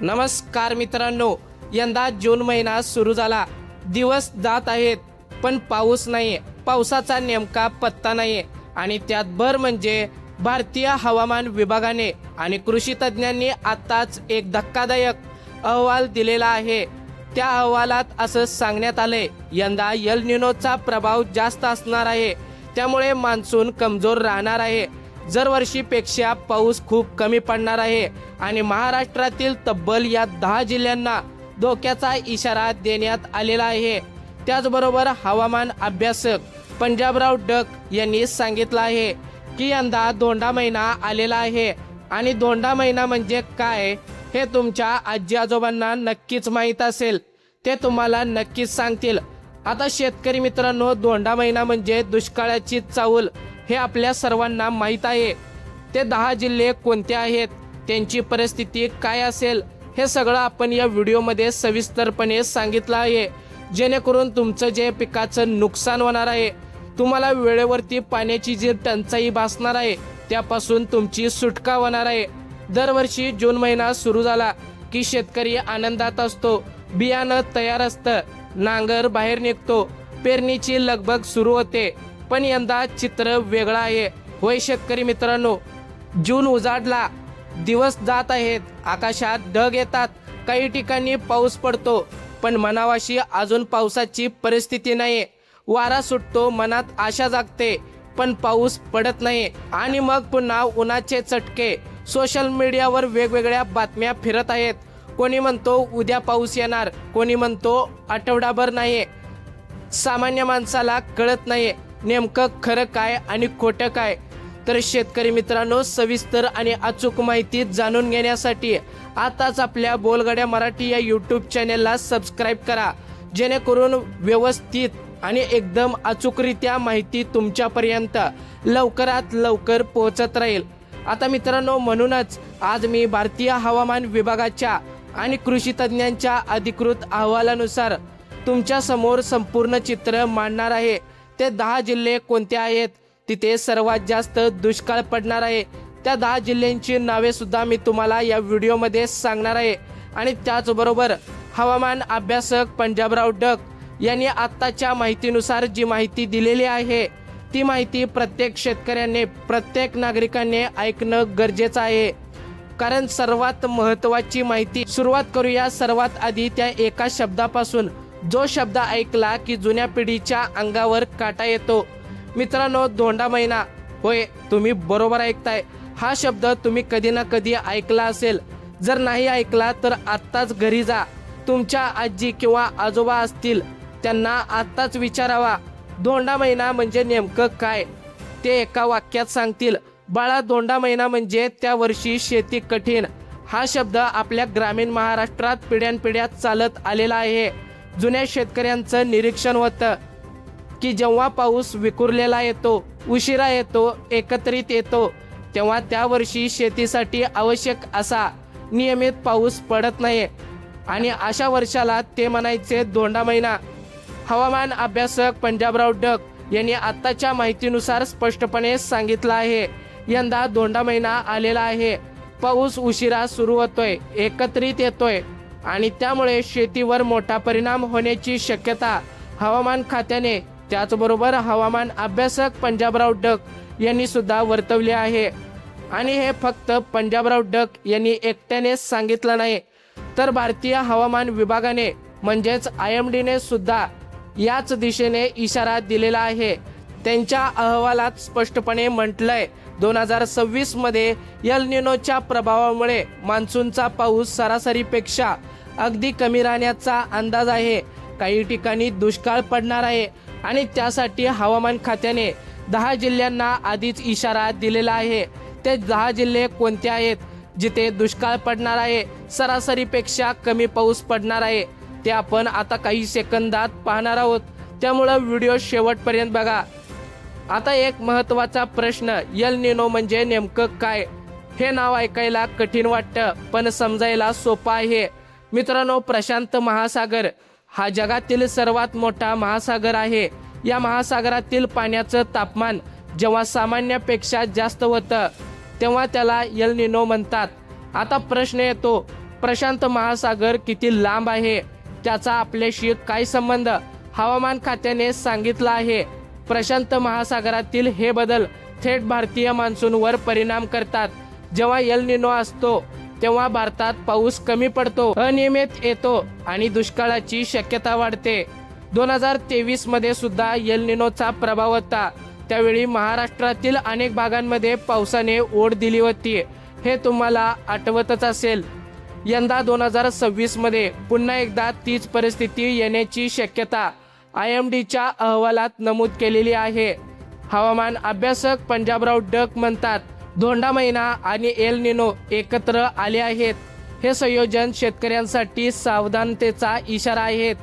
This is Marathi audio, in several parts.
नमस्कार मित्रांनो, यंदा जून महिना सुरू झाला. दिवस जात आहेत पण पाऊस नाहीये. पावसाचा नेमका पत्ता नाहीये आणि त्यात भर म्हणजे भारतीय हवामान विभागाने आणि कृषी तज्ज्ञांनी आताच एक धक्कादायक अहवाल दिलेला आहे. त्या अहवालात असं सांगण्यात आलंय, यंदा एल निनोचा प्रभाव जास्त असणार आहे. त्यामुळे मान्सून कमजोर राहणार आहे. दरवर्षीपेक्षा पाऊस खूप कमी पडणार आहे आणि महाराष्ट्रातील तब्बल या 10 जिल्ह्यांना धोक्याचा इशारा देण्यात आलेला आहे. त्याचबरोबर हवामान अभ्यासक पंजाबराव डक यांनी सांगितलं आहे की यंदा धोंडा महिना आलेला आहे आणि धोंडा महिना म्हणजे काय हे तुमच्या आजी आजोबांना नक्कीच माहीत असेल. ते तुम्हाला नक्कीच सांगतील. आता शेतकरी मित्रांनो, धोंडा महिना म्हणजे दुष्काळाची चाहूल हे आपल्या सर्वांना माहीत आहे. ते 10 जिल्हे कोणते आहेत, त्यांची परिस्थिती काय असेल, हे सगळं आपण या व्हिडिओमध्ये सविस्तरपणे सांगितलं आहे. जेणेकरून तुमचं जे पिकाचं नुकसान होणार आहे, तुम्हाला वेळेवरती पाण्याची जी टंचाई भासणार आहे, त्यापासून तुमची सुटका होणार आहे. दरवर्षी जून महिना सुरू झाला की शेतकरी आनंदात असतो. बियाणं तयार असतं, नांगर बाहेर निघतो, पेरणीची लगबग सुरू होते. पण यंदा चित्र वेगळं आहे. होय शेतकरी मित्रांनो, जून उजाडला, दिवस जात आहेत, आकाशात ढग येतात, काही ठिकाणी पाऊस पडतो, पण मनावाशी अजून पावसाची परिस्थिती नाही. वारा सुटतो, मनात आशा जागते, पण पाऊस पडत नाही. आणि मग पुन्हा उन्हाचे चटके. सोशल मीडियावर वेगवेगळ्या बातम्या फिरत आहेत. कोणी म्हणतो उद्या पाऊस येणार, कोणी म्हणतो आठवडाभर नाही. सामान्य माणसाला कळत नाही नेमकं खरं काय आणि खोटं काय. तर शेतकरी मित्रांनो, सविस्तर आणि अचूक माहिती जाणून घेण्यासाठी आताच आपल्या बोलगड्या मराठी या यूट्यूब चॅनेलला सबस्क्राईब करा. जेणेकरून व्यवस्थित आणि एकदम अचूकरित्या माहिती तुमच्यापर्यंत लवकरात लवकर पोहोचत राहील. आता मित्रांनो, म्हणूनच आज मी भारतीय हवामान विभागाच्या आणि कृषी तज्ज्ञांच्या अधिकृत अहवालानुसार तुमच्या समोर संपूर्ण चित्र मांडणार आहे. ते 10 जिल्हे कोणते आहेत, तिथे सर्वात जास्त दुष्काळ पडणार आहे, त्या 10 जिल्ह्यांची नावे सुद्धा मी तुम्हाला या व्हिडिओमध्ये सांगणार आहे. आणि त्याचबरोबर हवामान अभ्यासक पंजाबराव डक यांनी आत्ताच्या माहितीनुसार जी माहिती दिलेली आहे, ती माहिती प्रत्येक शेतकऱ्याने, प्रत्येक नागरिकाने ऐकणं गरजेचं आहे. कारण सर्वात महत्त्वाची माहिती सुरुवात करूया सर्वात आधी त्या एका शब्दापासून, जो शब्द ऐकला की जुन्या पिढीच्या अंगावर काटा येतो. मित्रांनो, धोंडा महिना. होय, तुम्ही बरोबर ऐकताय. हा शब्द तुम्ही कधी ना कधी ऐकला असेल. जर नाही ऐकला तर आत्ताच घरी जा. तुमच्या आजी किंवा आजोबा असतील, त्यांना आत्ताच विचारावा, धोंडा महिना म्हणजे नेमकं काय. ते एका वाक्यात सांगतील. बाळा, धोंडा महिना म्हणजे त्या वर्षी शेती कठीण. हा शब्द आपल्या ग्रामीण महाराष्ट्रात पिढ्यानपिढ्या चालत आलेला आहे. जुन्या शेतकऱ्यांचं निरीक्षण होतं की जेव्हा पाऊस विखुरलेला येतो, उशिरा येतो, एकत्रित येतो, तेव्हा त्या वर्षी शेतीसाठी आवश्यक असा नियमित पाऊस पडत नाही आणि अशा वर्षाला ते म्हणायचे धोंडा महिना. हवामान अभ्यासक पंजाबराव डक यांनी आत्ताच्या माहितीनुसार स्पष्टपणे सांगितलं आहे, यंदा धोंडा महिना आलेला आहे. पाऊस उशिरा सुरू होतोय, एकत्रित येतोय आणि त्यामुळे शेतीवर मोठा परिणाम होण्याची शक्यता हवामान खात्याने, त्याचबरोबर हवामान अभ्यासक पंजाबराव डक यांनी सुद्धा वर्तवले आहे. आणि हे फक्त पंजाबराव डक यांनी एकट्याने सांगितलं नाही, तर भारतीय हवामान विभागाने म्हणजेच IMDने सुद्धा याच दिशेने इशारा दिलेला आहे. त्यांच्या अहवालात स्पष्टपणे म्हटलंय, 2026 मध्ये एल निनोच्या प्रभावामुळे मान्सूनचा पाऊस सरासरीपेक्षा अगदी कमी राहण्याचा अंदाज आहे. काही ठिकाणी दुष्काळ पडणार आहे आणि त्यासाठी हवामान खात्याने 10 जिल्ह्यांना आधीच इशारा दिलेला आहे. ते 10 जिल्हे कोणते आहेत, जिथे दुष्काळ पडणार आहे, सरासरीपेक्षा कमी पाऊस पडणार आहे, ते आपण आता काही सेकंदात पाहणार आहोत. त्यामुळं व्हिडिओ शेवटपर्यंत बघा. आता एक महत्त्वाचा प्रश्न, एल निनो म्हणजे नेमकं काय. हे नाव ऐकायला कठीण वाटतं पण समजायला सोपं आहे. मित्रांनो, प्रशांत महासागर हा जगातील सर्वात मोठा महासागर आहे. या महासागरातील पाण्याचं तापमान जेव्हा सामान्यापेक्षा जास्त होतं, तेव्हा त्याला एल निनो म्हणतात. आता प्रश्न येतो, प्रशांत महासागर किती लांब आहे त्याचा आपल्याशी काय संबंध? हवामान खात्याने सांगितलं आहे प्रशांत महासागरातील हे बदल थेट भारतीय मान्सूनवर परिणाम करतात. जेव्हा एल निनो असतो तेव्हा भारतात पाऊस कमी पडतो, अनियमित येतो आणि दुष्काळाची शक्यता वाढते. 2023 मध्ये सुद्धा एल निनोचा प्रभाव होता. त्यावेळी महाराष्ट्रातील अनेक भागांमध्ये पावसाने ओढ दिली होती, हे तुम्हाला आठवतच असेल. यंदा 2026 मध्ये पुन्हा एकदा तीच परिस्थिती येण्याची शक्यता IMDच्या अहवालात नमूद केलेली आहे. हवामान अभ्यासक पंजाबराव डक म्हणतात, धोंडा महिना आणि एल निनो एकत्र आले आहेत. हे संयोजन शेतकऱ्यांसाठी सावधानतेचा इशारा आहेत.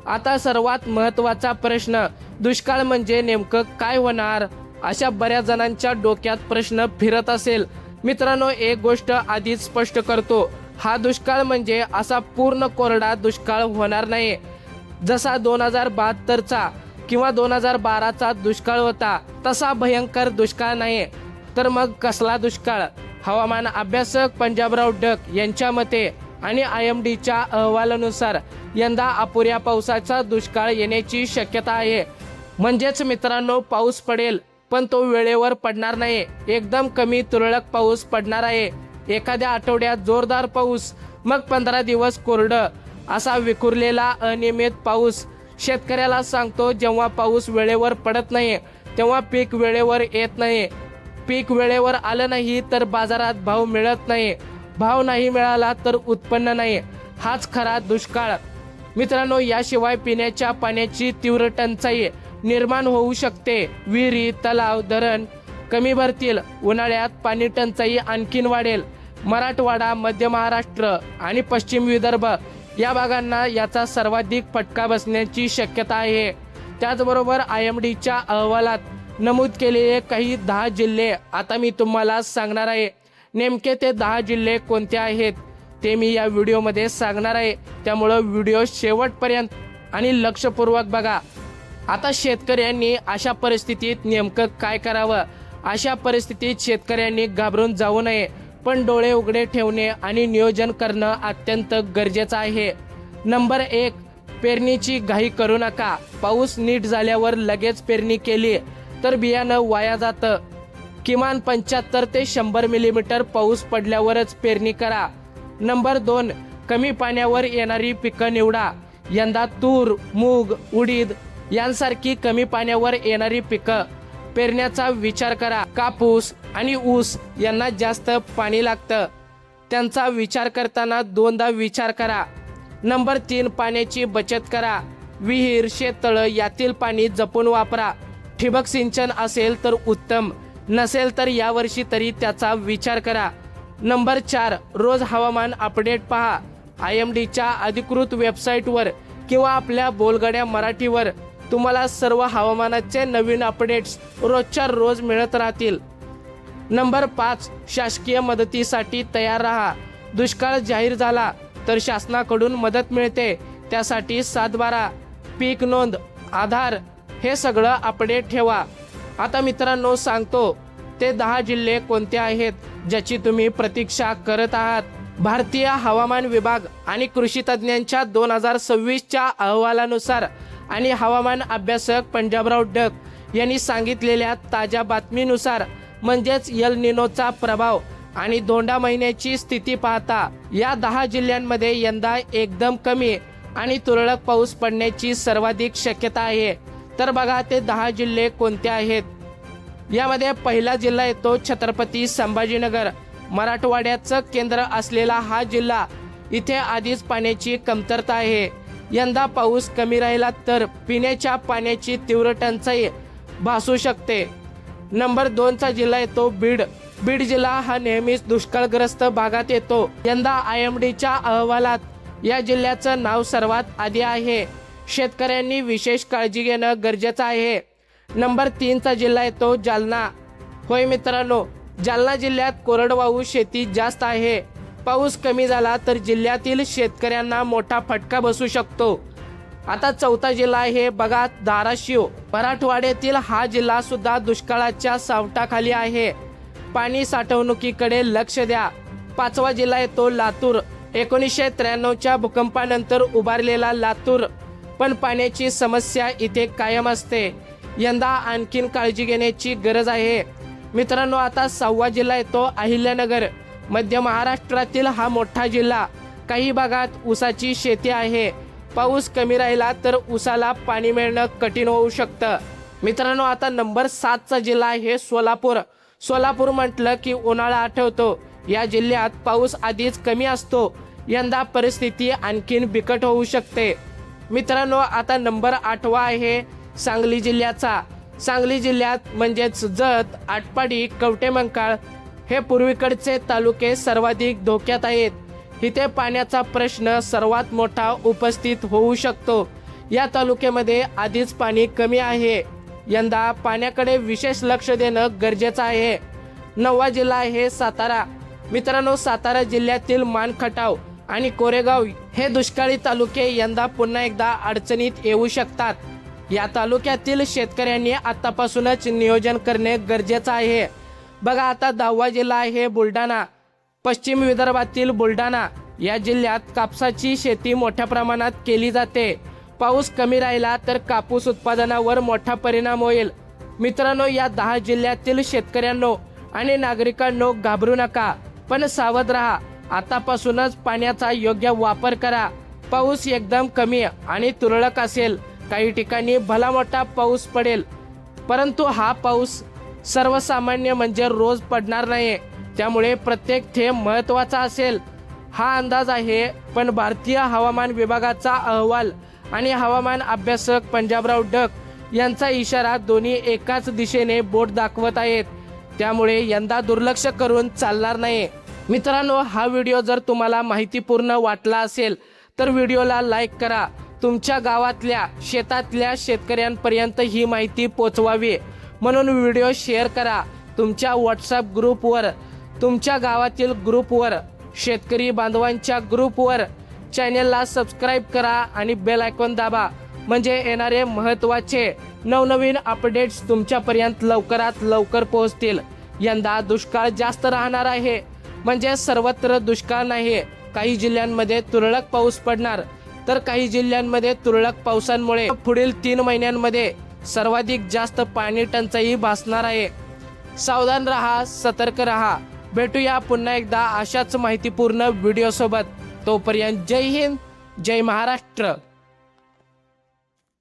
आता सर्वात महत्त्वाचा प्रश्न, दुष्काळ म्हणजे नेमकं काय होणार? अशा बऱ्याच जणांच्या डोक्यात प्रश्न फिरत असेल. मित्रांनो, एक गोष्ट आधीच स्पष्ट करतो, हा दुष्काळ म्हणजे असा पूर्ण कोरडा दुष्काळ होणार नाही जसा 2072चा किंवा 2012चा दुष्काळ होता, तसा भयंकर दुष्काळ नाही. तर मग कसला दुष्काळ? हवामान अभ्यासक पंजाबराव डक यांच्या मते आणि IMDच्या अहवालानुसार यंदा अपुऱ्या पावसाचा दुष्काळ येण्याची शक्यता आहे. म्हणजेच मित्रांनो, पाऊस पडेल पण तो वेळेवर पडणार नाही. एकदम कमी तुरळक पाऊस पडणार आहे. एखाद्या आठवड्यात जोरदार पाऊस, मग 15 दिवस कोरडं, असा विखुरलेला अनियमित पाऊस. शेतकऱ्याला सांगतो, जेव्हा पाऊस वेळेवर पडत नाही तेव्हा पीक वेळेवर येत नाही. पीक वेळेवर आलं नाही तर बाजारात भाव मिळत नाही. भाव नाही मिळाला तर उत्पन्न नाही. हाच खरा दुष्काळ. मित्रांनो, याशिवाय पिण्याच्या पाण्याची तीव्र टंचाई निर्माण होऊ शकते. विहिरी, तलाव, धरण कमी भरतील. उन्हाळ्यात पाणी टंचाई आणखीन वाढेल. मराठवाडा, मध्य महाराष्ट्र आणि पश्चिम विदर्भ या भागांना याचा सर्वाधिक फटका बसण्याची शक्यता आहे. त्याचबरोबर IMDच्या अहवालात नमूद केलेले काही 10 जिल्हे आता मी तुम्हाला सांगणार आहे. नेमके ते 10 जिल्हे कोणते आहेत ते मी या व्हिडिओमध्ये सांगणार आहे. त्यामुळं व्हिडिओ शेवटपर्यंत आणि लक्षपूर्वक बघा. आता शेतकऱ्यांनी अशा परिस्थितीत नेमकं काय करावं? अशा परिस्थितीत शेतकऱ्यांनी घाबरून जाऊ नये, पण डोळे उघडे ठेवणे आणि नियोजन करणं अत्यंत गरजेचं आहे. नंबर 1, पेरणीची घाई करू नका. पाऊस नीट झाल्यावर लगेच पेरणी केली तर बियाणं वाया जातं. किमान 75 ते 100 मिलीमीटर पाऊस पडल्यावरच पेरणी करा. नंबर 2, कमी पाण्यावर येणारी पिकं निवडा. यंदा तूर, मूग, उडीद यांसारखी कमी पाण्यावर येणारी पिकं पेरण्याचा विचार करा. कापूस आणि ऊस यांना जास्त पाणी लागतं, त्यांचा विचार करताना दोनदा विचार करा. नंबर 3, पाण्याची बचत करा. विहीर, शेततळं यातील पाणी जपून वापरा. ठिबक सिंचन असेल तर उत्तम, नसेल तर यावर्षी तरी त्याचा विचार करा. नंबर 4, रोज हवामान अपडेट पहा. IMDच्या अधिकृत वेबसाईटवर किंवा आपल्या बोलगड्या मराठीवर तुम्हाला सर्व हवामानाचे नवीन अपडेट्स रोजच्या रोज मिळत राहतील. नंबर 5, शासकीय मदतीसाठी तयार राहा. दुष्काळ जाहीर झाला तर शासनाकडून मदत मिळते. त्यासाठी 7/12, पीक नोंद, आधार हे सगळं अपडेट ठेवा. आता मित्रांनो सांगतो ते 10 जिल्हे कोणते आहेत ज्याची तुम्ही प्रतीक्षा करत आहात. भारतीय हवामान विभाग आणि कृषी तज्ज्ञांच्या 2026च्या अहवालानुसार आणि हवामान अभ्यासक पंजाबराव डक यांनी सांगितलेल्या ताज्या बातमीनुसार, म्हणजेच एल निनोचा प्रभाव आणि धोंडा महिन्याची स्थिती पाहता या 10 जिल्ह्यांमध्ये यंदा एकदम कमी आणि तुरळक पाऊस पडण्याची सर्वाधिक शक्यता आहे. तर बघा ते 10 जिल्हे कोणते आहेत. यामध्ये पहिला जिल्हा येतो छत्रपती संभाजीनगर. मराठवाड्याचं केंद्र असलेला हा जिल्हा. इथे आधीच पाण्याची कमतरता आहे. यंदा पाऊस कमी राहिला तर पिण्याच्या पाण्याची तीव्र टंचाई भासू शकते. नंबर 2चा जिल्हा येतो बीड. बीड जिल्हा हा नेहमीच दुष्काळग्रस्त भागात येतो. यंदा IMDच्या अहवालात या जिल्ह्याचं नाव सर्वात आधी आहे. शेतकऱ्यांनी विशेष काळजी घेणं गरजेचं आहे. नंबर 3चा जिल्हा येतो जालना. होय मित्रांनो, जालना जिल्ह्यात कोरडवाहू शेती जास्त आहे. पाऊस कमी झाला तर जिल्ह्यातील शेतकऱ्यांना मोठा फटका बसू शकतो. आता 4था जिल्हा आहे बघा धाराशिव. मराठवाड्यातील हा जिल्हा सुद्धा दुष्काळाच्या सावटाखाली आहे. पाणी साठवणुकीकडे लक्ष द्या. 5वा जिल्हा येतो लातूर. 1993च्या भूकंपानंतर उभारलेला लातूर, पण पाण्याची समस्या इथे कायम असते. यंदा आणखीन काळजी घेण्याची गरज आहे. मित्रांनो, आता 6वा जिल्हा येतो अहिल्यानगर. मध्य महाराष्ट्रातील हा मोठा जिल्हा. काही भागात ऊसाची शेती आहे. पाऊस कमी राहिला तर ऊसाला पाणी मिळणं कठीण होऊ शकतं. मित्रांनो, आता नंबर 7चा जिल्हा आहे सोलापूर. सोलापूर म्हटलं की उन्हाळा आठवतो. या जिल्ह्यात पाऊस आधीच कमी असतो. यंदा परिस्थिती आणखीन बिकट होऊ शकते. मित्रांनो, आता नंबर 8वा आहे सांगली जिल्ह्याचा. सांगली जिल्ह्यात म्हणजेच जत, आटपाडी, कवठेमंकाळ हे पूर्वीकडचे तालुके सर्वाधिक धोक्यात आहेत. इथे पाण्याचा प्रश्न सर्वात मोठा उपस्थित होऊ शकतो. या तालुक्यामध्ये आधीच पाणी कमी आहे. यंदा पाण्याकडे विशेष लक्ष देणं गरजेचं आहे. 9वा जिल्हा आहे सातारा. मित्रांनो, सातारा जिल्ह्यातील मानखटाव आणि कोरेगाव हे दुष्काळी तालुके यंदा पुन्हा एकदा अडचणीत येऊ शकतात. या तालुक्यातील शेतकऱ्यांनी आतापासूनच नियोजन करणे गरजेचं आहे. बघा, आता 10वा जिल्हा आहे बुलढाणा. पश्चिम विदर्भातील बुलढाणा या जिल्ह्यात कापसाची शेती मोठ्या प्रमाणात केली जाते. पाऊस कमी राहिला तर कापूस उत्पादनावर मोठा परिणाम होईल. मित्रांनो, या 10 जिल्ह्यातील शेतकऱ्यांनो आणि नागरिकांनो, घाबरू नका, पण सावध राहा. आतापासूनच पाण्याचा योग्य वापर करा. पाऊस एकदम कमी आणि तुरळक असेल. काही ठिकाणी भला मोठा पाऊस पडेल, परंतु हा पाऊस सर्वसामान्य म्हणजे रोज पडणार नाही. त्यामुळे प्रत्येक थेंब महत्त्वाचा असेल. हा अंदाज आहे, पण भारतीय हवामान विभागाचा अहवाल आणि हवामान अभ्यासक पंजाबराव डक यांचा इशारा दोन्ही एकाच दिशेने बोट दाखवत आहेत. त्यामुळे यंदा दुर्लक्ष करून चालणार नाही. मित्रांनो, हा व्हिडिओ जर तुम्हाला माहितीपूर्ण वाटला असेल तर व्हिडिओला लाईक करा. तुमच्या गावातल्या शेतातल्या शेतकऱ्यांपर्यंत ही माहिती पोचवावी म्हणून व्हिडिओ शेअर करा. तुमच्या व्हॉट्सअप ग्रुपवर, तुमच्या गावातील ग्रुपवर, शेतकरी बांधवांच्या ग्रुपवर. चॅनेलला सबस्क्राईब करा आणि बेल आयकॉन दाबा, म्हणजे येणारे महत्त्वाचे नवनवीन अपडेट्स तुमच्यापर्यंत लवकरात लवकर पोहोचतील. यंदा दुष्काळ जास्त राहणार आहे, म्हणजे सर्वत्र दुष्काळ नाही. काही जिल्ह्यांमध्ये तुरळक पाऊस पडणार, तर काही जिल्ह्यांमध्ये तुरळक पावसांमुळे पुढील 3 महिन्यांमध्ये सर्वाधिक जास्त पाणी टंचाई भासणार आहे. सावधान रहा, सतर्क रहा. भेटूया पुन्हा एकदा अशाच माहितीपूर्ण व्हिडिओ सोबत. तोपर्यंत जय हिंद, जय महाराष्ट्र.